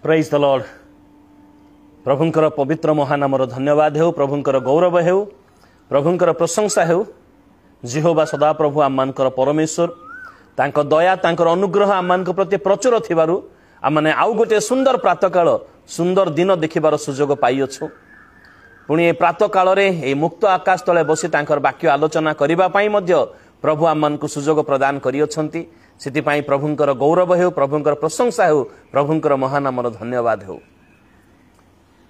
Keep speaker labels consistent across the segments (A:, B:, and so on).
A: Praise the Lord. प्रभुंकर पवित्र महानामर धन्यवाद हो, प्रभुंकर गौरव हो, प्रभुंकर प्रशंसा हो। जिहोवा सदा प्रभु आममानकर परमेश्वर, तांको दया तांकर अनुग्रह आममानक प्रति प्रचुर थिबारु आमने आउ गोटे सुंदर प्रातःकाल सुंदर दिन देखिबार सुजोग पाइअछु। पुणी ए प्रातःकाल रे ए मुक्त आकाश तले बसी तांकर वाक्य आलोचना करिबा पई मध्य प्रभु आममानकु सुजोग प्रदान करिअछंती। सेतिपाई प्रभुंकर गौरव हो, प्रभुंकर प्रशंसा हो, प्रभुंकर महानामर धन्यवाद हो।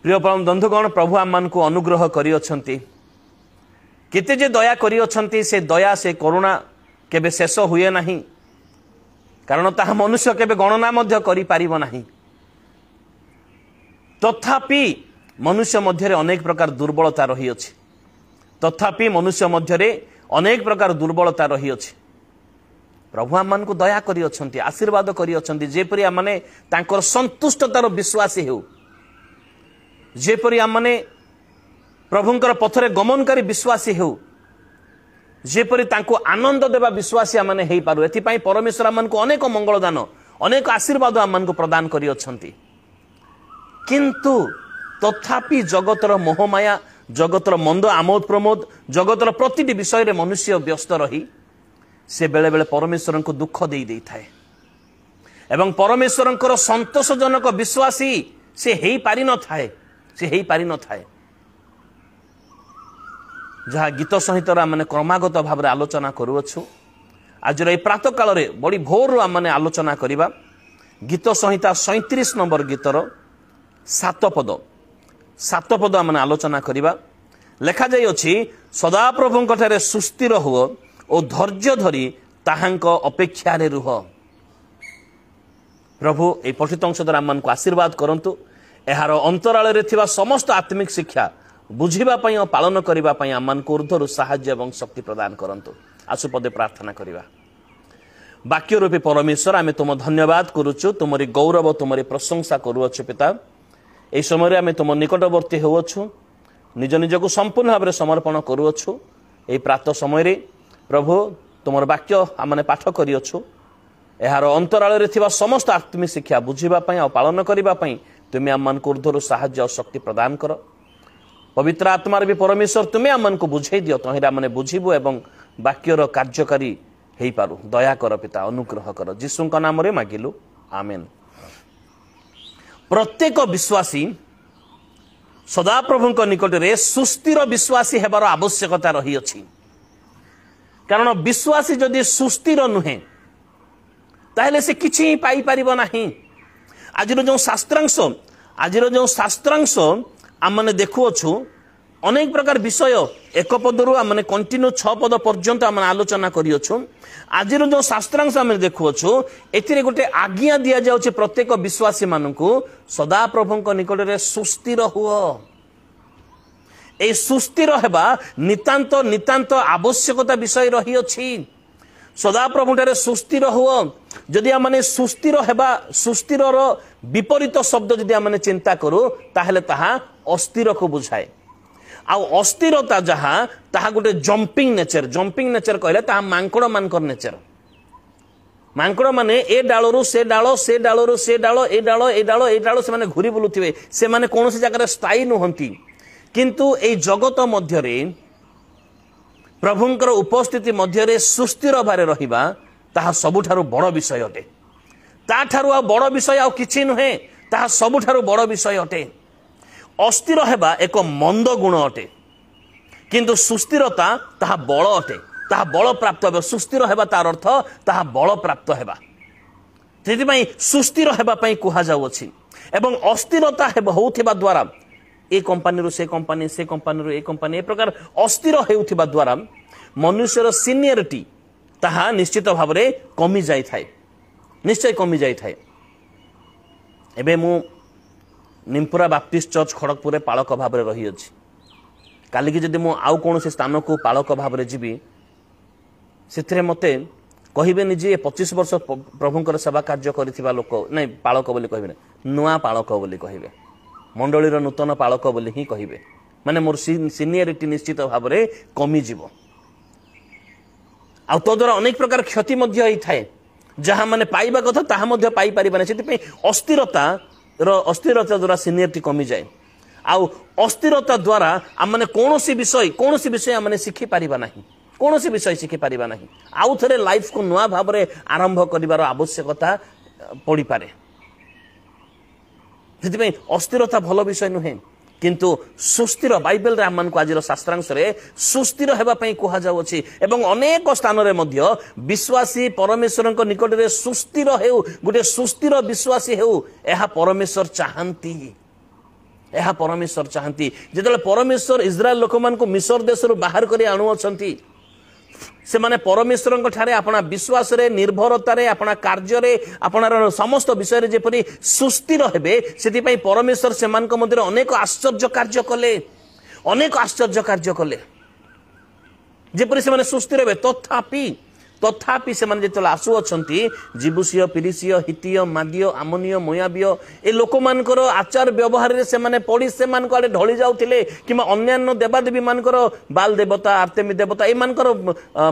A: प्रिय परम बंधुगण, प्रभु आममानकु अनुग्रह करिअछंती, केते जे दया करिअछंती। से दया से करुणा केबे शेष हुए नहीं, कारण ताहा मनुष्य केबे गणना मध्य करि पारिबो नहीं। तथापि मनुष्य मध्य अनेक प्रकार दुर्बलता रही अछि। तथापि मनुष्य मध्य अनेक प्रकार दुर्बलता रही अछि। प्रभु आम को दया करिअछंती, आशीर्वाद करिअछंती, जेपरि आम माने तांकर संतुष्टतार विश्वासी हेउ, जेपरि आम माने प्रभुंकर पथरे गमनकारी विश्वासी हेउ, जेपरि तांको आनंद देवा विश्वासी आम हेई पारु। एथिपाई परमेश्वर आम को अनेक मंगलदान अनेक आशीर्वाद आम को प्रदान करिअछंती। किंतु तथापि जगतर मोहमाया, जगतर मंद आमोद प्रमोद, जगतर प्रतिटी विषय रे मनुष्य व्यस्त रही से बेले बेले परमेश्वर को दुख दे दे थाए एवं परमेश्वर संतोषजनक विश्वासी से हेई पारि न थाए, से हेई पारि न थाए। जहाँ गीत सहित आम क्रमागत भाव में आलोचना करुअछु। आज ये प्रातः काल रे बड़ी भोर आम आलोचना करिबा गीत संहिता 37 नंबर गीतर 7 पद आम आलोचना करिबा। लेखा जाई अछि, सदा प्रभुंक ठारे सुस्थिर हुओ और धैर्य धरी ताहांक अपेक्षा रे रुह। प्रभु ए पठित अंश द्वारा आम को आशीर्वाद करंतु। एहार अंतराल रे थिबा समस्त आत्मिक शिक्षा बुझिबा पई और पालन करिबा पई आम को ऊर्ध्वर साहाय्य एवं शक्ति प्रदान करंतु। आसु पदे प्रार्थना करिबा। वाक्य रूपी परमेश्वर, आमे तुम धन्यवाद करूछु, तुमरी गौरव तुमरी प्रशंसा करूछु। पिता, ए समय आमे तुम निकटवर्ती होउछु, निज निज को संपूर्ण भाव में समर्पण करूछु। ए प्रातः समय रे प्रभु तुमर वाक्य आमने पाठ करिअछु। एहार अंतराल रे थिबा समस्त आत्मिक शिक्षा बुझिबा पई और पालन करिबा पई तुमे आमन को ऊर्ध्वर साहाय्य और शक्ति प्रदान कर। पवित्र आत्मार भी परमेश्वर तुमे आमन को बुझाई दियो, तहिरा माने बुझिबो एवं वाक्यर कार्यकारी हेई पारु। दया कर पिता, अनुग्रह कर। यीशु का नाम रे मागिलु, आमेन। प्रत्येक विश्वासी सदा प्रभुंक निकट रे सुस्थिर विश्वासी हेबार आवश्यकता रही अछि। कारण विश्वासी जदि सुस्थिर नुहे ताहले से किछि पाई परिबो नाही। आजिर जो शास्त्रांश आमने देखुअछु, अनेक प्रकार विषय एक पदरु आमने कंटिन्यू 6 पद पर्यंत आमने आलोचना करिअछु। आजिर जो शास्त्रांश आमने देखुअछु, एथिरे गोटे आज्ञा दिया जाउछि प्रत्येक विश्वासी मानकु, सदा प्रभुंक निकट रे सुस्थिर हुओ। ए सुस्थिर हेबा नितांत नितांत आवश्यकता विषय रही अछि। सदा प्रभुठारे सुस्थिर हुओ। जदि आमने सुस्थिर हेबा, सुस्थिर विपरीत शब्द जदि आमने चिंता करू ताहले ताहा अस्थिर को बुझाए। आउ अस्थिरता जहाँ ताहा गोटे जंपिंग नेचर कहले ताहा मांकड़ मानकर नेचर। मांकड़ माने ए डालरू से डाल, से डालरू से डाल, ए डाल ए डाल ए डाल से माने घुरी बुलुथिबे। से माने कोनोसी जगह स्थायी नुहंती। किंतु ए जगत मध्य रे प्रभुंकर उपस्थिति मध्य रे सुस्थिर भारे रहिबा ताहा सबुठारु बड़ विषय अटे। ताठारु आ बड़ विषय आ किछि नुहे, ताहा सबुठारु बड़ विषय अटे। अस्थिर हेबा एक मंद गुण अटे, किंतु सुस्थिरता ताहा बल अटे, ताहा बल प्राप्त हेबा। सुस्थिर हेबा तार अर्थ ताहा बल प्राप्त हेबा। सेतिपई सुस्थिर हेबा पई कुहा जाउछि। एवं अस्थिरता हेबा होउथिबा द्वारा ए कंपनी रो से कंपनी, से कंपनी रो ए कंपनी, ए प्रकार अस्थिर हेउथिबा द्वारा मनुष्यर सीनियरिटी ताहा निश्चित भाव में कमी जाई थाए, निश्चय कमी जाई थाए। एबे मु निमपुरा बाप्टिस्ट चर्च खड़गपुर पालक भाव में रही अछि। काली की जदि मु आउ कौन से स्थान को पालक भाव में जीवी, से मते कहबे निजे 25 वर्ष प्रभुंकर सेवा कार्य करिथिबा लोक नहीं पालक बोली कहबे, नुआ पालक बोली कहबे, मंडलीर नूतन पालक बोली ही कहबे। माने मोर सीनियरिटी निश्चित भाव में कमी जीवो। आ तो द्वारा अनेक प्रकार क्षति मध्य होई थाए, जहाँ माने पाइबा कथा ताहा मध्य पाई परिबा नै। सेति पे अस्थिरता अस्थिरता द्वारा सीनियरिटी कमी जाए आउ अस्थिरता द्वारा आम मैंने कौन विषय आम शिखी पारिबा नहीं कौन विषय शिखी पारिबा नहीं आउ थे लाइफ को नुआ भाव में आरंभ कर आवश्यकता पड़ पारे से अस्थिरता भल विषय नुहे किंतु सुस्थिर बाइबल रे आम को आज शास्त्रांश रे सुस्थिर हेबा पई कहा जाउछि एवं अनेक स्थान रे मध्य विश्वासी परमेश्वर निकट रे सुस्थिर हेउ गुटे सुस्थिर विश्वासी हेउ एहा परमेश्वर चाहंती जेतले परमेश्वर इस्राएल लोक मान को मिस्र देश रु बाहर करी आणु अछंती से माने परमेश्वर ठारे अपना विश्वास रे निर्भरता रे अपना कार्य रे अपना समस्त विषय रे जेपरि सुस्थिर हेबे सेति पई परमेश्वर से मान को मध्य अनेक आश्चर्य कार्य कले जेपरि से माने सुस्थिर हेबे तथापि से माने जेतले आसु अछंती जिबुसिय पिरिसिय हितिय मादिय आमोनिय मोयाबिय ए लोक मानकर आचार व्यवहार रे से माने पड़ी से मान को आडे ढଳି जाउथिले किमा अन्यान्य देवादेवी मानकर बाल देवता आर्तेमी देवता ए मानकर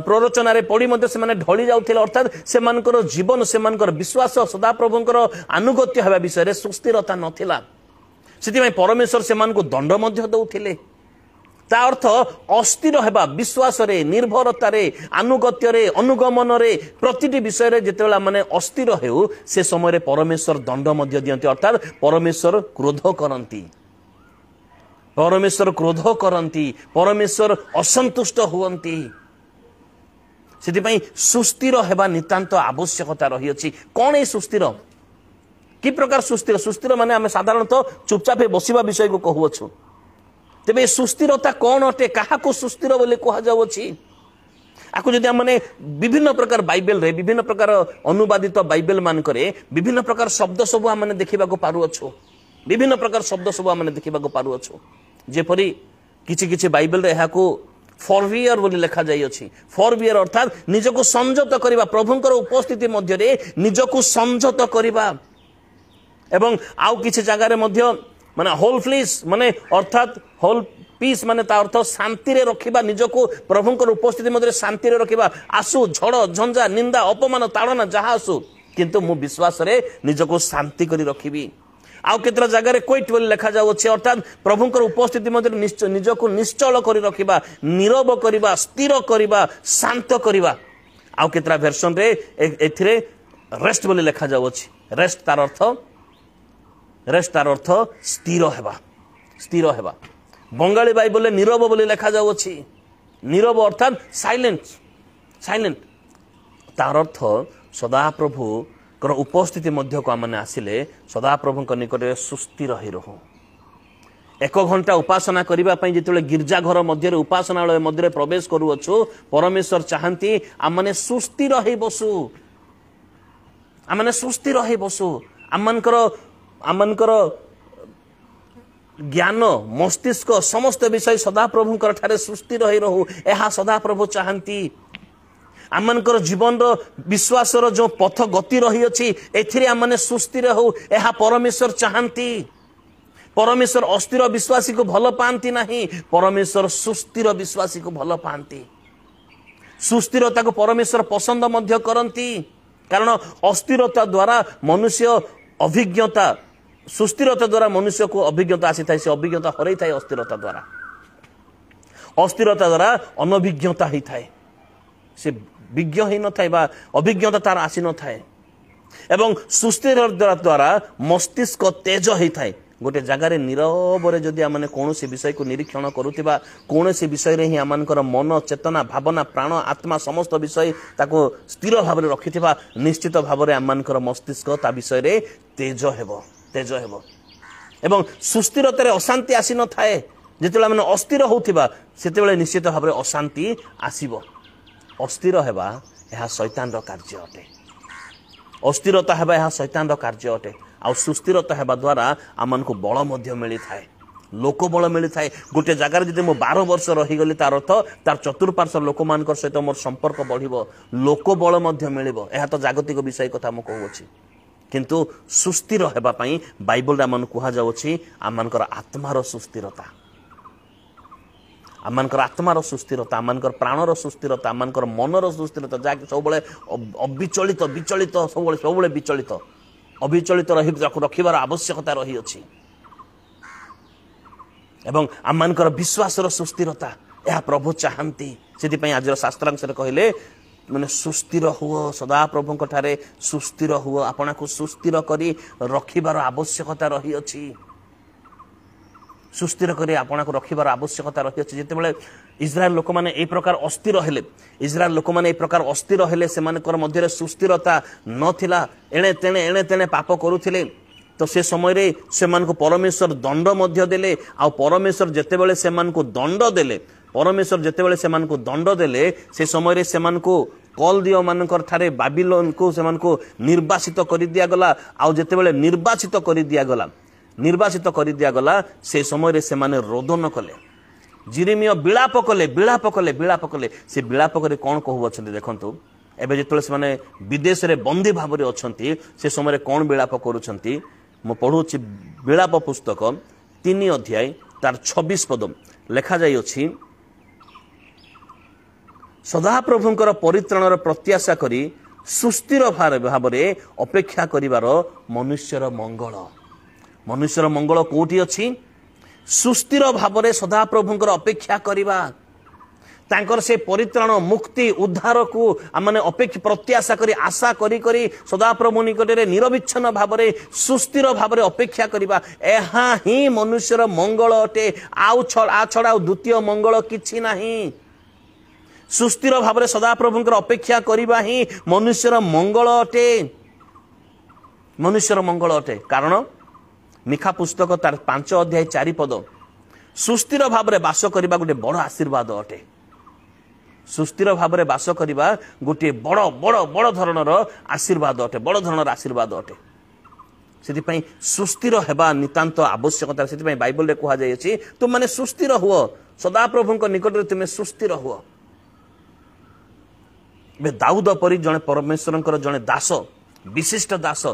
A: प्ररोचना रे पड़ी मध्ये से माने ढଳି जाउथिले अर्थात से मानकर जीवन से मानकर विश्वास सदा प्रभुंकर अनुगत्य हेबा विषय रे सुस्थिरता नथिला सेति में परमेश्वर से मान को दंड मध्ये दउथिले ता अर्थ अस्थिर हेबा विश्वास रे निर्भरता रे अनुगत्य रे अनुगमन रे प्रतिटी विषय रे जेतेला माने अस्थिर हेउ से समय रे परमेश्वर दंड मध्य दियंती अर्थात परमेश्वर क्रोध करंती परमेश्वर असंतुष्ट हुवंती सेति पई सुस्थिर हेबा नितांत आवश्यकता रही अछि कोन ए सुस्थिर कि प्रकार सुस्थिर माने आमे साधारणतः चुपचाप बसिबा विषय को कहउछु तेबे सुस्थिरता कौन अटे क्या सुस्थिर बोले कह जाउछि आकु जदि हम माने विभिन्न प्रकार बाइबल रे विभिन्न प्रकार अनुवादित बाइबल मान करे विभिन्न प्रकार शब्द सब हम माने देखिबा को पारु अछु विभिन्न प्रकार शब्द सब हम माने देखिबा को पारु अछु जेपरि किछि बाइबल रे एहा को फॉरवियर बोली लिखा जाई अछि फॉरवियर अर्थात निजको संयत करिबा प्रभुंकर उपस्थिति मध्य रे निजको संयत करिबा एवं आउ किछि जगह रे मध्य माने होल फ्लिस माने अर्थात होल पीस माने ता अर्थ शांति रे रखिबा निजको प्रभुंकर उपस्थिति मध्य शांति रे रखिबा आसु झड़ झंझा निंदा अपमान ताड़ना जहा आसु किंतु मु विश्वास रे निजको शांति करी रखिबी आउ केतरा जगह रे क्विट बोली लिखा जाउ अछि अर्थात प्रभुंकर उपस्थिति मध्य निजको निश्चल करी रखिबा नीरव करिबा स्थिर करिबा शांत करिबा आउ केतरा वर्जन रे एथिरे रेस्ट बोली लिखा जाउ अछि रेस्ट तार अर्थ स्थिर हेबा बंगाली बाइबल नीरव बोली लिखा जाउ अछि नीरव अर्थात साइलेंट तार अर्थ सदा प्रभु कर उपस्थिति मध्य को आमने आसिले सदा प्रभु निकट सुस्थिर रही रहू 1 घंटा उपासना करबा पई जेतले गिरजा घर मध्य उपासनालय मध्य प्रवेश करूअछु परमेश्वर चाहंती आमने सुस्थिर रही बसु आमनकर ज्ञान मस्तिष्क समस्त विषय सदा प्रभु ठारे सुस्थिर रही रहू एहा सदा प्रभु चाहंती आमनकर जीवन रो विश्वास रो जो पथ गति रही अछि एथिरे आमने सुस्थिर रहू एहा परमेश्वर चाहंती परमेश्वर अस्थिर विश्वासी को भल पांती नहीं परमेश्वर सुस्थिर विश्वासी को भल पांती सुस्थिरता को परमेश्वर पसंद मध्य करंती कारण अस्थिरता द्वारा मनुष्य अभिज्ञता सुस्थिरता द्वारा मनुष्य को अभिज्ञता आसी थाए से अभिज्ञता हरई थाए अस्थिरता द्वारा अनभिज्ञता ही थाए से विज्ञ ही न थाए बा अभिज्ञता तार आसी न थाए एवं सुस्थिर द्वारा मस्तिष्क तेज ही थाए गोटे जगार नीरव रे जदि आमने कौनसी विषय को निरीक्षण करुथिबा कौनसी विषय रे ही आमनकर मन चेतना भावना प्राण आत्मा समस्त विषय ताको स्थिर भाव रे रखिथिबा निश्चित भाव रे आमनकर मस्तिष्क ता विषय रे तेज हेबो एवं सुस्थिरता रे अशांति आसी न थाए जेतेला माने अस्थिर होउथिबा सेतेबेले निश्चित भाव रे अशांति आसीबो अस्थिर हेबा एहा शैतान रो कार्य अटे अस्थिरता हेबा एहा शैतान रो कार्य अटे आ सुस्थिरता हेबा द्वारा आमन को बल मध्य मिली थाए लोक बल मिली थाए गोटे जगार जदि मो 12 वर्ष रही गली तार अर्थ तार चतुर्पार्श्व लोक मानकर सहित मोर संपर्क बढ़िबो लोक बल मध्य मिलिबो एहा तो जागतिक विषय कथा मो कहउछि किंतु सुस्थिर हेबा पई बाइबल आमन कुहा जाउछि आमनकर आत्मार सुस्थिरता आमनकर आत्मार सुस्थिरता आमनकर प्राणर सुस्थिरता आमनकर मनर सुस्थिरता जाके सब अविचलित विचलित सब विचलित अविचलित रखिबार आवश्यकता रही अछि एवं आमମାନଙ୍କର विश्वासर सुस्थिरता यह प्रभु चाहती से आज शास्त्रांश कहले माने सुस्थिर हुओ सदा प्रभु ठारे सुस्थिर हुओ आपना को सुस्थिर करी रखिबार आवश्यकता रही अछि सुस्थिर करी आपना को रखिबार आवश्यकता रही अछि जेतेबेले इस्राएल लोक माने ए प्रकार अस्थिर हेले इस्राएल लोक माने ए प्रकार अस्थिर हेले से मानकर मध्य सुस्थिरता नथिला एणे तेणे पाप करुथिले तो से समय रे सेमान को परमेश्वर दंड मध्य देले आ परमेश्वर जेतेबेले सेमान को दंड देले परमेश्वर जेतेबेले सेमान को दंड देले से समय रे सेमान को कल दियो मानकर ठारे बाबिलोन को सेमान को निर्वासित करि दिया गला आ जेतेबेले निर्वासित करि दिया गला से समय रे सेमाने रोदन कले जिरेमिया विलाप कले से विलाप करे कोन कहू अछंती देखंतु एबे जेतेबेले सेमाने विदेश रे बंदी भाव रे अछंती से समय रे कोन विलाप करूछंती मु पढुछि विलाप पुस्तक 3 अध्याय तार 26 पद लेखा जाई अछि सदा प्रभुंकर परित्राणर प्रत्याशा करी सुस्थिर भाव रे अपेक्षा करिवार मनुष्यर मंगल कोठी अछि सुस्थिर भाव रे सदा प्रभुंकर अपेक्षा करिवा तांकर से परित्राण मुक्ति उद्धार को माने अपेक्षा प्रत्याशा करी आशा करी करी सदा प्रभु निकट रे निरविच्छन भाव रे सुस्थिर भाव रे अपेक्षा करिवा एहा ही मनुष्यर मंगल अटे आउ छड़ा द्वितीय मंगल किछि नाही सुस्थिर भाव रे सदा प्रभुंकर अपेक्षा करिवा ही मनुष्यर मंगल अटे कारण मिखा पुस्तक तार 5 अध्याय 4 पद सुस्थिर भाव रे वास करिबा गोटे बड़ आशीर्वाद अटे सुस्थिर भाव रे वास करिबा गोटे बड़ धरणर आशीर्वाद अटे बड़ धरणर आशीर्वाद अटे सेति पई सुस्थिर हेबा नितांत आवश्यकता सेति पई बाइबल रे कहा जाय अछि तुम माने सुस्थिर हुओ सदा प्रभुंक निकट रे तुमे सुस्थिर हुओ बे दाऊद परी जने परमेश्वरंकर जने दास विशिष्ट दास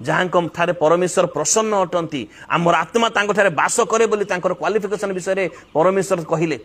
A: जहां ठारे परमेश्वर प्रसन्न अटंती आमर आत्मा तांको ठारे वास करे बोली तांकर क्वालिफिकेशन विषय रे परमेश्वर कहिले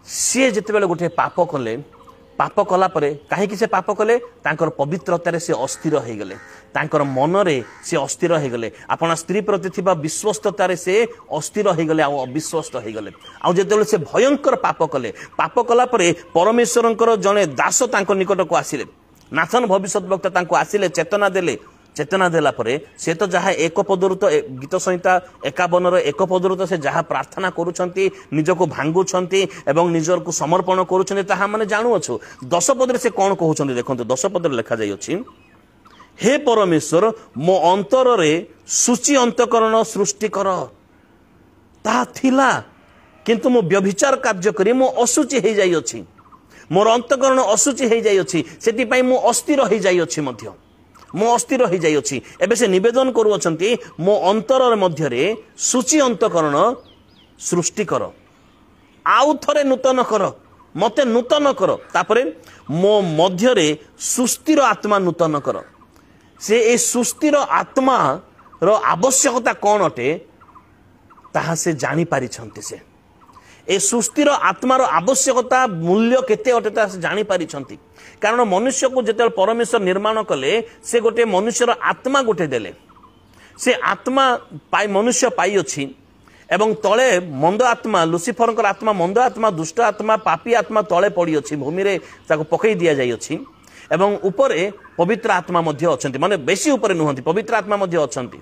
A: सी जितेबेले गोटे पाप कला परे कहीं से पाप कले तांकर पवित्रतारे से अस्थिर हो गले तांकर मनरे से अस्थिर हो गले अपना स्त्री प्रति थिबा विश्वस्ततारे से अस्थिर हो गले आ अविश्वस्त हो गले आ जेतेबेले से भयंकर पाप कला परे परमेश्वरंकर जने दास तांको निकट को आसिले नाथन भविष्यत वक्ता तांको आसिले चेतना देला परे से तो जहाँ एक पदरु तो गीत संहिता 51 एक पदरु तो से जहाँ प्रार्थना करुछंती निजको भांगुछंती एवं निजर को समर्पण करुछंती ताहा माने जानु अछु 10 पदरे से कोन कहउछंती देखंतु 10 पदरे लिखा जाई अछि हे परमेश्वर मो अंतर रे सूची अंतकरण सृष्टि कर ता थिला किंतु मो व्यभिचार कार्य करी मो असुचि हे जाई अछि मोर अंतकरण असुचि हे जाई अछि सेति पई मो अस्थिर हे जाई अछि मध्य मो अस्थिर हो जाइए एबे से निवेदन करुअछंती मो अंतर मध्य रे सूची अंतकरण सृष्टि कर आउ थरे नूतन कर मते नूतन कर तापरे मो मध्य रे सुस्थिर आत्मा नूतन कर से ए सुस्थिर आत्मा रो आवश्यकता कौन अटे ताहा से जानी पारि छंती से ए सुस्थिर आत्मार आवश्यकता मूल्य केते अटे ता से जानी पारि छंती कारण मनुष्य को जेते परमेश्वर निर्माण कले से गोटे मनुष्यर आत्मा गोटे देले से आत्मा पाई मनुष्य पाई अछि एवं तले मंद आत्मा लुसिफर आत्मा मंद आत्मा दुष्ट आत्मा पापी आत्मा तले पड़ी अछि भूमि रे ताको पकई दिया जाई अछि एवं ऊपरे पवित्र आत्मा मध्य अछंती माने बेसी ऊपरे नुहंती पवित्र आत्मा मध्य अछंती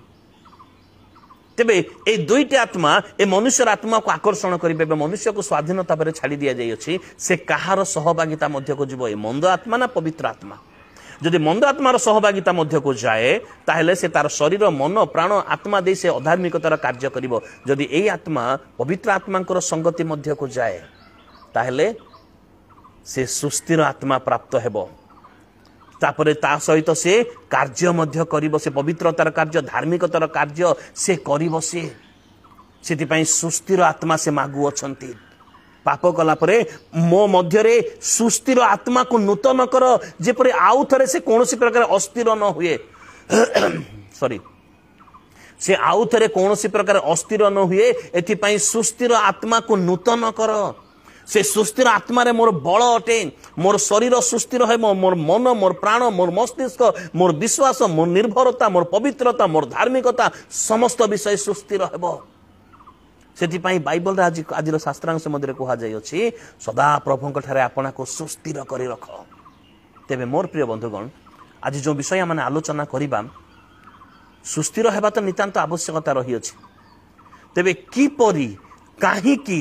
A: तेबे ए दुईटी आत्मा ए मनुष्यर आत्मा को आकर्षण करिबे मनुष्य को स्वाधीनता पर छाड़ी दिया जाई अछि से कहार सहभागिता मध्य को जीव ए मंद आत्मा ना पवित्र आत्मा जदि मंद आत्मार सहभागिता मध्य को जाए ताहेले से तार शरीर मन प्राण आत्मा दे से अधार्मिकतार कार्य करिवो जदि एई आत्मा पवित्र आत्मांकर संगति मध्य को जाए ताहेले से सुस्थिर आत्मा प्राप्त हेबो तापरे ता सहित से कार्य मध्य करिवो से पवित्रतार कार्य धार्मिकतार कार्य से करिवो सेति पई सुस्थिर आत्मा से मागु अछंती पाप कला परे मो मध्य रे सुस्थिर आत्मा को नूतन कर जेपरे आउ थरे से कोनोसी प्रकार अस्थिर न हुए सॉरी से आउ थरे कोनोसी प्रकार अस्थिर न हुए एथि पई सुस्थिर आत्मा को नूतन कर से सुस्थिर आत्मा मोर बल अटे मोर शरीर सुस्थिर हेब मोर मन मोर प्राण मोर मस्तिष्क मोर विश्वास मोर निर्भरता मोर पवित्रता मोर धार्मिकता समस्त विषय सुस्थिर हेब से बाइबल आज आज शास्त्रांश मध्य कहुई सदा प्रभु आपना को सुस्थिर कर रख तेरे मोर प्रिय बंधुगण आज जो विषय आम आलोचना करवा सुस्थिर हेबा तो नितांत आवश्यकता रही अछि तेबे किपरि काहीकि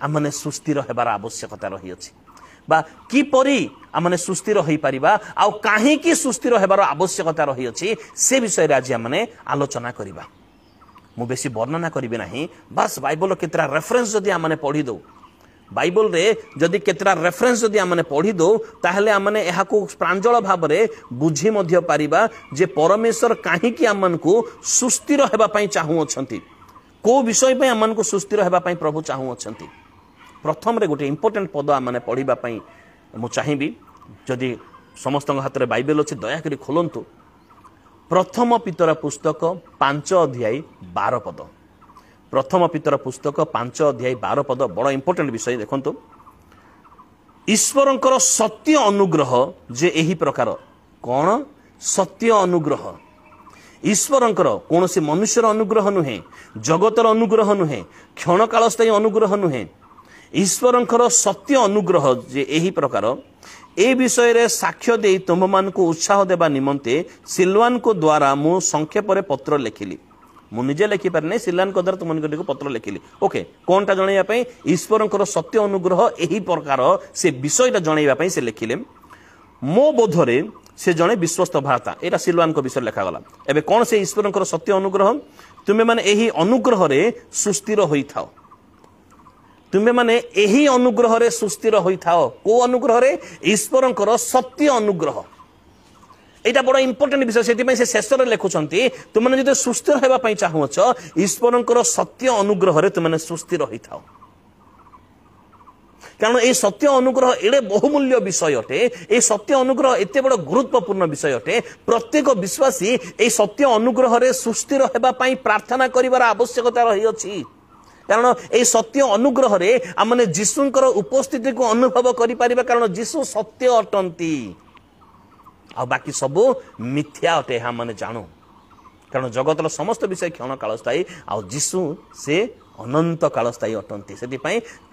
A: आमने सुस्थिर हेबार आवश्यकता रही अछि बा किपरि आमने सुस्थिर होई परिबा आ काहीकि सुस्थिर हेबार आवश्यकता रही अछि से विषय रे आज आमने आलोचना करबा मु बेसी वर्णना करिबे नाही बस बाइबल केतरा रेफरेंस जदि आमने पढी दो बाइबल रे जदि केतरा रेफरेंस जदि आमने पढी दो ताहले आमने एहा को प्रांजल भाव रे बुझी मध्य पारिबा जे परमेश्वर काहीकि आमनकु सुस्थिर हेबा पई चाहू अछंती को विषय पे आमन को सुस्थिर हेबा पई प्रभु चाहू अछंती प्रथम रे गोटे इंपोर्टेंट पद आमने पढिबा पई मु चाहिबी जदि समस्त हाथ रे बाइबल अछि दया करी खोलंतु प्रथम पितर पुस्तक 5 अध्याय 12 पद प्रथम पितर पुस्तक 5 अध्याय 12 पद बड़ इंपोर्टेंट विषय देखंतु ईश्वरंकर सत्य अनुग्रह जे एही प्रकार कोन सत्य अनुग्रह ईश्वरंकर कौन से मनुष्यर अनुग्रह नुहे जगतर अनुग्रह नुहे क्षण काल स्थायी अनुग्रह नुहे ईश्वरंकर सत्य अनुग्रह जे एही प्रकार ए विषय रे साक्ष्य दे तुम मान को उत्साह देबा निमंते सिलवान को द्वारा मु संक्षेप रे पत्र लिखिली मु निजे लिखि पारने सिलवान को द्वारा तुम मान को पत्र लिखिली ओके कोनटा जणैया पई ईश्वरंकर सत्य अनुग्रह एही प्रकार से विषयटा जणैया पई से लिखिले मो बोधरे से जड़े विश्वस्त भ्राता एटा सिलवान को विषय लिखा गला एबे कौन से ईश्वरंकर सत्य अनुग्रह तुमे माने एही अनुग्रह रे सुस्थिर होई थाओ तुमे माने एही अनुग्रह रे सुस्थिर होई थाओ को अनुग्रह रे ईश्वरंकर सत्य अनुग्रह एटा बड़ा इंपोर्टेंट विषय सेति पई से शेष रे लेखुचंती तुमे माने जदि सुस्थिर हेबा पई चाहुछ ईश्वरंकर सत्य अनुग्रह रे तुमे माने सुस्थिर होई थाओ कारण ये सत्य अनुग्रह एड़े बहुमूल्य विषय अटे ये सत्य अनुग्रह एते बड़ गुरुत्वपूर्ण विषय अटे प्रत्येक विश्वासी ये सत्य अनुग्रह रे सुस्थिर हेबा पई प्रार्थना करिवार आवश्यकता रही अछि कारण ये सत्य अनुग्रह रे आमने जीशुंकर उपस्थिति को अनुभव करि परिबा कारण जीशु सत्य अटंती आ बाकी सब मिथ्या अटे हा माने जानो कारण जगतर समस्त विषय क्षण काल स्थायी आ जीशु से अनंत काल स्थायी अटंती से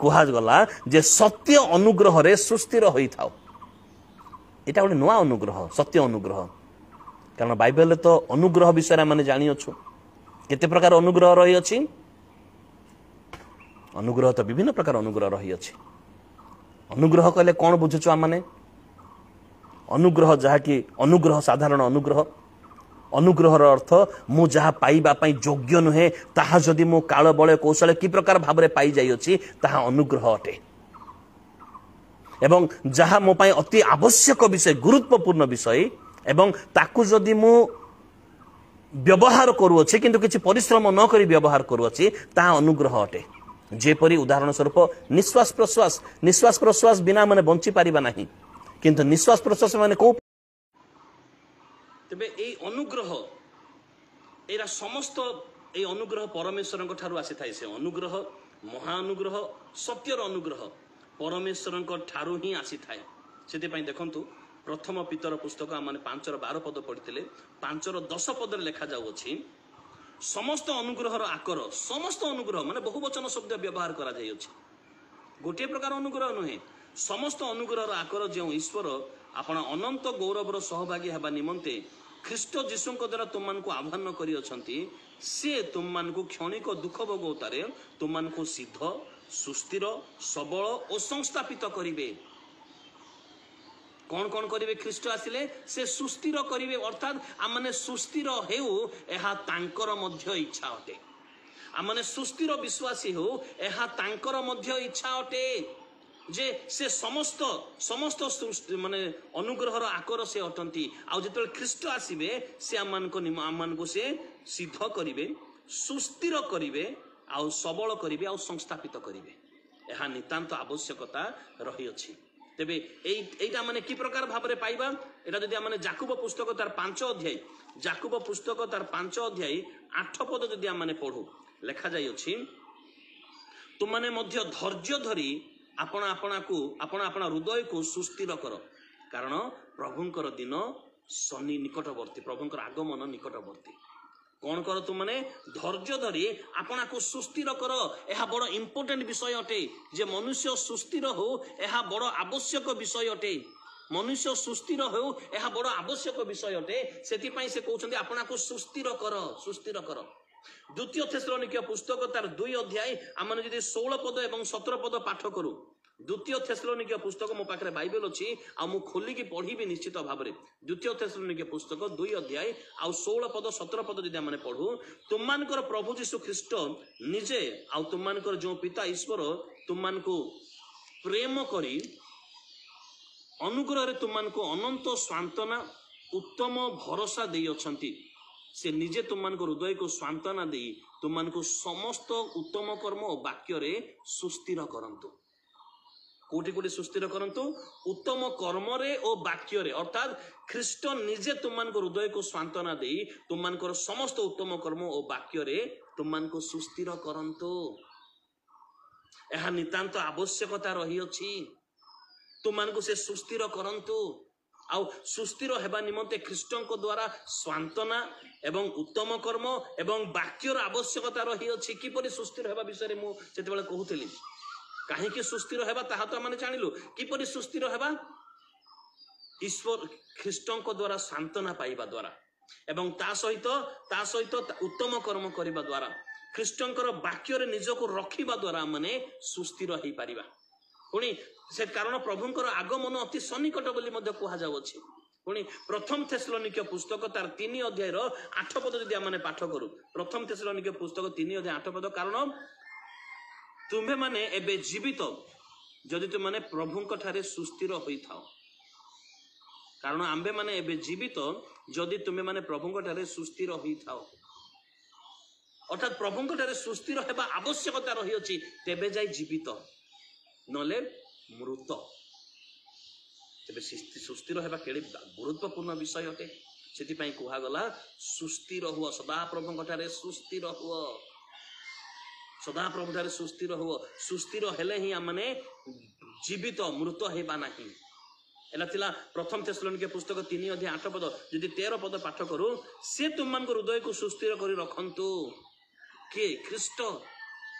A: कह गला जे सत्य अनुग्रह रे सुस्थिर होई थाओ एटा गोटे नुआ अनुग्रह सत्य अनुग्रह कारण बाइबल तो अनुग्रह विषय माने जानी अछु केते प्रकार अनुग्रह रही अछि अनुग्रह तो विभिन्न प्रकार अनुग्रह रही अछि अनुग्रह कहले कोन बुझुछु आ माने अनुग्रह जहा कि अनुग्रह साधारण अनुग्रह अनुग्रहर अर्थ मु जहा पाइबा पई योग्य नुहे ताहा जदि मु काल बळे कौशल की प्रकार भाबरे पाई जाई अछि ताहा अनुग्रह अटे एवं जहा मो पई अति आवश्यक विषय गुरुत्वपूर्ण विषय एवं ताकू जदि मु व्यवहार करू अछि किंतु किछि परिश्रम न करी व्यवहार करू अछि ताहा अनुग्रह अटे जेपरि उदाहरण स्वरूप निश्वास प्रश्वास बिना माने बंची पारिबा नाही किंतु निश्वास प्रश्वास माने को तेबे ए अनुग्रह एरा समस्त ए अनुग्रह परमेश्वरଙ୍କ ठारू आसी थाए से अनुग्रह महाअनुग्रह सत्यर अनुग्रह परमेश्वरଙ୍କ ठारू ही आसी थाए सेति पई देखंतु प्रथम पितर पुस्तक माने 5:12 पद पढितले 5:10 पद लेखा जाउ अछि समस्त अनुग्रहर आकर समस्त अनुग्रह माने बहुवचन शब्द व्यवहार करा जाय अछि गोटे प्रकार अनुग्रह नहे समस्त अनुग्रहर आकर जे ईश्वर आपण अनंत गौरवर सहभागी हेबा निमंते ख्रीष्ट जीशुंक द्वारा तुम को आह्वान करी अछंती से तुम को क्षणिक दुख भोगतारे तुम को सिद्ध सुस्थिर सबल और संस्थापित करिवे कौन कौन करिवे ख्रीष्ट आसिले से सुस्थिर करिवे अर्थात आमने सुस्थिर हेउ एहा तांकर मध्य इच्छा अटे आमने सुस्थिर विश्वासी हो एहा तांकर मध्य इच्छा अटे जे से समस्त समस्त माने अनुग्रहर आकर से अटंती आ जेतले ख्रीष्ट आसीबे से आमान को से सिद्ध करिवे सुस्थिर करिवे आ सबल करिवे आ संस्थापित करिवे एहा नितांत आवश्यकता रही अछि तेबे एटा माने की प्रकार भाबरे पाइबा एटा जदि आमने याकूब पुस्तक तार 5 अध्याय याकूब पुस्तक तार 5 अध्याय 8 पद जदि आमने पढू लेखा जाय अछि तुमने मध्य धैर्य धरी आपण आपणा हृदय को सुस्थिर कर, कारण प्रभुंकर दिन शनि निकटवर्ती, प्रभुंकर आगमन निकटवर्ती। कौन कर तुम मैंने धैर्य धरी आपना को सुस्थिर कर। यह बड़ इंपोर्टेंट विषय अटे जे मनुष्य सुस्थिर हो, यह बड़ आवश्यक विषय अटे। मनुष्य सुस्थिर हो, यह बड़ आवश्यक विषय अटे। सेतिपई से कहउछन्ती आपना को सुस्थिर कर, सुस्थिर कर। द्वितीय थेसलोनिके पुस्तक तार 2 अध्याय आमने जदि 16 पद एवं 17 पद पाठ करू। द्वितीय थेसलोनिके पुस्तक मो पाखरे बाइबल अछि आ मु खोली की पढ़ी भी निश्चित भाबरे। द्वितीय थेसलोनिके पुस्तक 2 अध्याय आ 16 पद 17 पद जदि आमने पढ़ू, तुममानकर प्रभु यीशु ख्रीष्ट निजे आ तुममानकर जो पिता ईश्वर तुममानको प्रेम करी अनुग्रह रे तुममानको अनंत सांत्वना उत्तम भरोसा देई अछंती। से निजे तुममानको हृदय को सांत्वना देई तुममानको समस्त उत्तम कर्म और वाक्य रे सुस्थिर करंतु। कोटि कोटि सुस्थिर करंतु उत्तम कर्म रे और वाक्य रे, अर्थात ख्रीष्ट निजे तुममानको हृदय को सांत्वना देई तुममानकर समस्त उत्तम कर्म और वाक्य रे तुममानको सुस्थिर करंतु। एहा नितांत आवश्यकता रही अछि, तुममानको से सुस्थिर करंतु। आउ सुस्थिर हेबा निमंते ख्रीष्टଙ୍କ द्वारा सांत्वना एवं उत्तम कर्म एवं वाक्यर आवश्यकता रही अछि। किपरि सुस्थिर हेबा विषय रे मु सेतेबेले कहउतली, कहीं सुस्थिर हेबा ताहा तो आमने जानिलु। किपरि सुस्थिर हेबा? ईश्वर ख्रीष्टଙ୍କ द्वारा सांत्वना पाइबा द्वारा एवं ता सहित उत्तम कर्म करिबा द्वारा ख्रीष्टଙ୍କର वाक्य रे निजको रखिबा द्वारा माने सुस्थिर हेई परिबा। पुणी से कारण प्रभुंकर आगमन अति सन्निकट बोली मध्य कहा जाउछि। पुणी प्रथम थेसलोनिके पुस्तक तार 3 अध्याय 8 पद जदि आमने पाठ करू, प्रथम थेसलोनिके पुस्तक 3 अध्याय 8 पद, कारण तुम्हें माने एबे जीवित जदि तुम माने प्रभुंक ठारे सुस्थिर होई थाओ, कारण आंबे माने एबे जीवित जदि तुम्हें माने प्रभुंक ठारे सुस्थिर होई थाओ, अर्थात प्रभुंक ठारे सुस्थिर हेबा आवश्यकता रही अछि, तेबे जाई जीवित नले मृत। तेबे सुस्थिर हेबा केडे गुरुत्वपूर्ण विषय अटे। सेतिपई कुहा गला सुस्थिर हुआ, सदा प्रभुंक ठारे सुस्थिर हुआ, सदा प्रभु ठारे सुस्थिर हुआ। सुस्थिर हेले ही आमने जीवित, मृत हेबा नाही। एला थिला प्रथम थेसलोनिके पुस्तक 3 अध्याय 8 पद जदि 13 पद पाठ करू, से तुममानको हृदय को सुस्थिर करी रखंतु। के ख्रीष्ट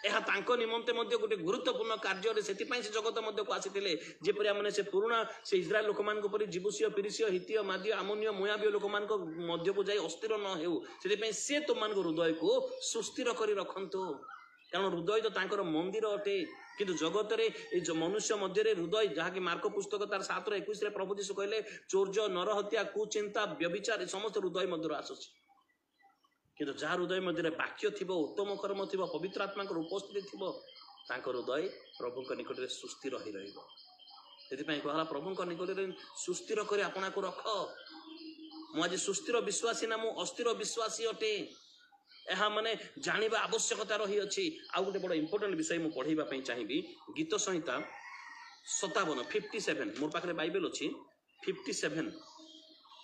A: एहा तांको निमंते मध्य गोटे गुरुत्वपूर्ण कार्य रे, सेतिपई से जगत मध्य को आसीथिले। जेपरि आमने से पुराना से इस्राएल लोक मान को परि जिबुसियो पिरिसियो हितियो मादियो आमोनियो मोयाबियो लोक मान को मध्य को जाई अस्थिर न हेउ, सेतिपई से तुममानको हृदय को सुस्थिर करी रखंतु। कारण हृदय तो तांकर मंदिर अटे, किंतु जगत रे ए जो मनुष्य मध्य रे हृदय जहा कि मार्क पुस्तक तार 7:21 रे प्रभु यीशु कहले चोर्य नरहत्या कुचिंता व्यभिचार समस्त हृदय मध्य आसुछि। किंतु जहा हृदय मध्य वाक्य थिबो, उत्तम कर्म थिबो, पवित्र आत्मा उपस्थिति थिबो, तांकर हृदय प्रभुंक निकट रे सुस्थिर रही रहइबो। सेतिपई कहला प्रभुंक निकट रे सुस्थिर करी आपना को रख। मु आज सुस्थिर विश्वासी ना मु अस्थिर विश्वासी अटे, एहा माने जानिबा आवश्यकता रही अछि। आ गोटे बड़ इंपोर्टेंट विषय मु पढ़ाइबा पई चाहिबी। गीत संहिता 57 मोर पाखरे बाइबल अछि 57,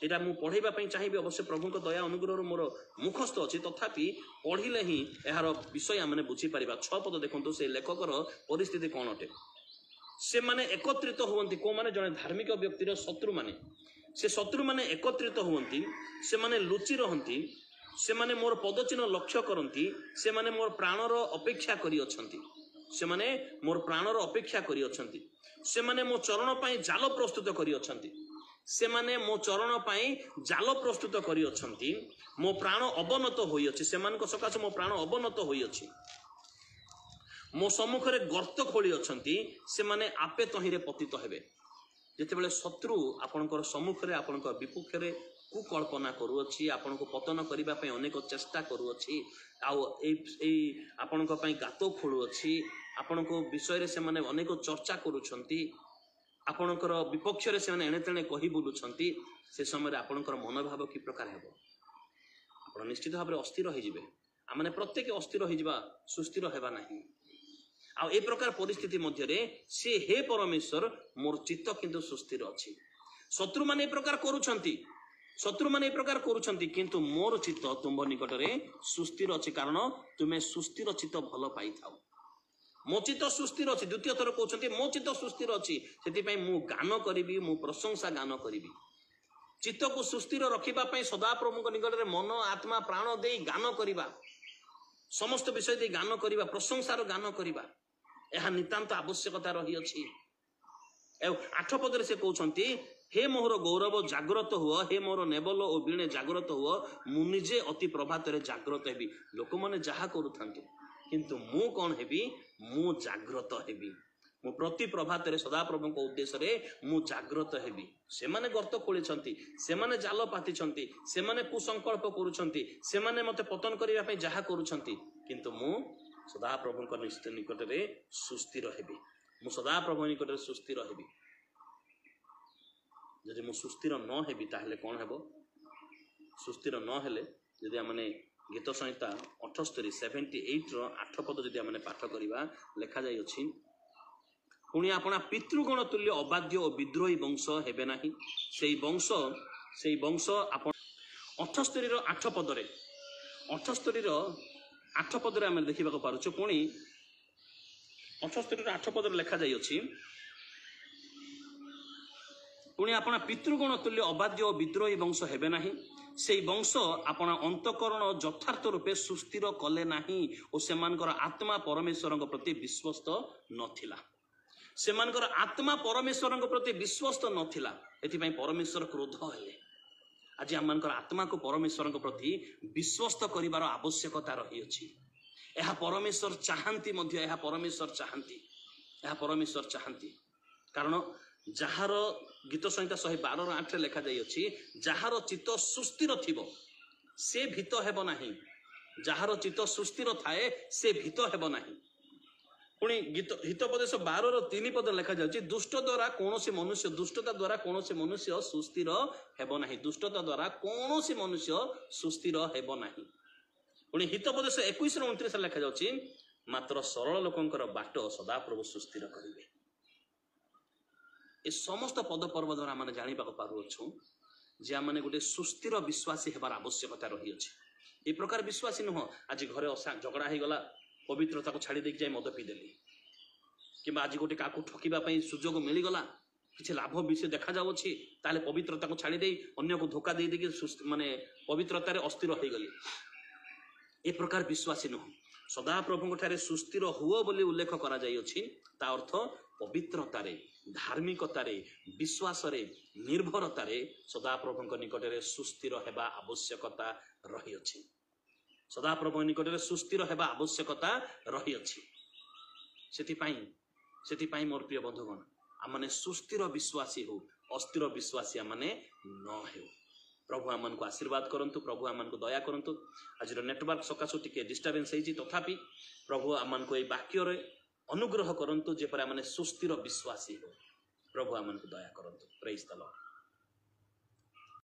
A: एटा मु पढ़ाइबा पई चाहिबी। अवश्य प्रभुंक दया अनुग्रह मोर मुखस्थ अछि, तथापि पढ़िले ही एहार विषय माने बुझी परिबा। 6 पद देखंतु से लेखकर परिस्थिति कोन अटे। से माने एकत्रित होवंती, को माने जने धार्मिक व्यक्तिर शत्रु माने, से शत्रु माने एकत्रित होवंती, से माने लुचि रहंती, से माने मोर पदचिन्ह लक्ष्य करंती, से माने मोर प्राणर अपेक्षा करी अछंती, से माने मोर प्राणर अपेक्षा करी अछंती, से माने मो चरण पई जाल प्रस्तुत करी अछंती, से माने मो चरण पई जाल प्रस्तुत करी अछंती। मो प्राण अवनत होई अछि, से मानक सकासे मो प्राण अवनत होई अछि। मो सम्मुख रे गर्त खोली अछंती, से माने आपे तहिरे पतित हेबे। जेतेबेले शत्रु आपनकर सम्मुख रे आपनकर विपक्ष रे कुकल्पना करूअछि, आपण को पतन करबा पई अनेक चेष्टा करूअछि, आउ एई आपनक पई गातो खोलुअछि, आपण को विषय रे से माने अनेक चर्चा करूछंती, आपनकर विपक्ष रे से माने एने तेने कहि बुलुछंती। से समय रे आपनकर मनोभाव कि प्रकार हेबो, आपण निश्चित भाबरे अस्थिर होई जिवे। आमने प्रत्येक अस्थिर होई जिबा, सुस्थिर हेबा नाही। आ ए प्रकार परिस्थिति मध्य रे से हे परमेश्वर मोर चित्त किंतु सुस्थिर अछि। शत्रु माने ए प्रकार करूछंती, शत्रु माने ए प्रकार करूछंती, किंतु मोर चित्त तुम निकट रे सुस्थिर अछि, कारण तुमे सुस्थिर चित्त भल पाई थाओ। मो चित्त सुस्थिर अच्छी द्वितीय थर कहते मो चित्त सुस्थिर अच्छी से मु गान करी मु प्रशंसा गान करी चित्त को सुस्थिर रखापी सदाप्रभु निकट में मन आत्मा प्राण दे गान करवा समस्त विषय दे गान करवा प्रशंसार गान करवा यह नितांत आवश्यकता रही अछि। 8 पदरे से कहते हे मोहर गौरव जाग्रत हुआ हे मोर नेबल और बीणे जाग्रत हुआ मु निजे अति प्रभात जाग्रत हेबी लोक मैंने जहा करूथांतु किंतु मु कौन हेबी मु जाग्रत हेबी मु प्रति प्रभात सदाप्रभु उद्देश्य रे मु जाग्रत हेबी से माने गर्त खोली से माने जाल पाति से माने कुसंकल्प करूछंती से माने मते पतन करिया पई जहा करूछंती किंतु मु सदाप्रभु निकट रे सुस्थिर हेबी मु सदाप्रभु निकट रे सुस्थिर हेबी जदि मु सुस्थिर न हेबी ताहले कौन हेबो सुस्थिर न हेले जदि आमने गीत संहिता 78 रो 8 पद जदि आमने पाठ करिबा लेखा जाय अछि पुणी आपना पितृगण तुल्य अबाध्य और विद्रोही वंश हेबे नाही सेई वंश आपण 78 रो 8 पदरे 78 रो 8 पदरे आमे देखिबा को पारुछु पुणी 78 रो 8 पदरे लेखा जाय अछि पुणी आपना पितृगण तुल्य अबाध्य और विद्रोही वंश हेबे नाही सेई वंश आपना अंतकरण यथार्थ रूपे सुस्थिर कले नाही और सेमानकर आत्मा परमेश्वर प्रति विश्वस्त नथिला सेमानकर आत्मा परमेश्वर प्रति विश्वस्त नथिला एथिपई परमेश्वर क्रोध हेले आज आमनकर आत्मा को परमेश्वर प्रति विश्वस्त करिवार आवश्यकता रही अछि एहा परमेश्वर चाहंती मध्य एहा परमेश्वर चाहंती कारण जहार गीत संहिता 112 8 लेखा जाई अछि जहार चित्त सुस्थिर थिबो से भीत हेबो नाही जहार चित्त सुस्थिर थाए से भीत हेबो नाही पुणी हितोपदेश 12 रो 3 पद लेखा जाउछि दुष्टता द्वारा कोनोसी मनुष्य सुस्थिर हेबो नाही दुष्टता द्वारा कोनोसी मनुष्य सुस्थिर हेबो नाही पुणी हितोपदेश 21 रो 29 लेखा जाउछि मात्र सरल लोकंकर बाट सदाप्रभु सुस्थिर करिवे ए समस्त पद पर्व द्वारा माने जानिबा को पारुछु जे माने गोटे सुस्थिर विश्वासी हेबार आवश्यकता रही अछि ए प्रकार विश्वासी नुह आज घरे झगड़ा हे गला पवित्रता को छाड़ी देख जाए मद पी देली कि आज गोटे का ठकिबा पई सुजोग मिली गला किछि लाभ विषय देखा जाउ अछि ताले पवित्रता को छाड़ी देई अन्य को धोखा दे दे माने पवित्रता रे अस्थिर हो गली ए प्रकार विश्वासी नुह सदा प्रभु ठारे सुस्थिर हुओ बोली उल्लेख करा जाई अछि ता अर्थ पवित्रता रे धार्मिकता रे विश्वास रे निर्भरता रे सदा प्रभु निकट रे सुस्थिर हेबा आवश्यकता रही अछि सदा प्रभु निकट में सुस्थिर हेबा आवश्यकता रही अछि सेति मोर प्रिय बंधुगण आमने सुस्थिर विश्वासी हो अस्थिर विश्वासी आमने न हो प्रभु आमन को आशीर्वाद करंतु प्रभु आमन को दया करंतु आज नेटवर्क सकाशु टिके डिस्टर्बेंस होइछि तथापि प्रभु आमन को ए वाक्य रे अनुग्रह करंतु जे पर आमने सुस्थिर विश्वासी हो प्रभु आमन को दया करंतु प्रेज द लॉर्ड।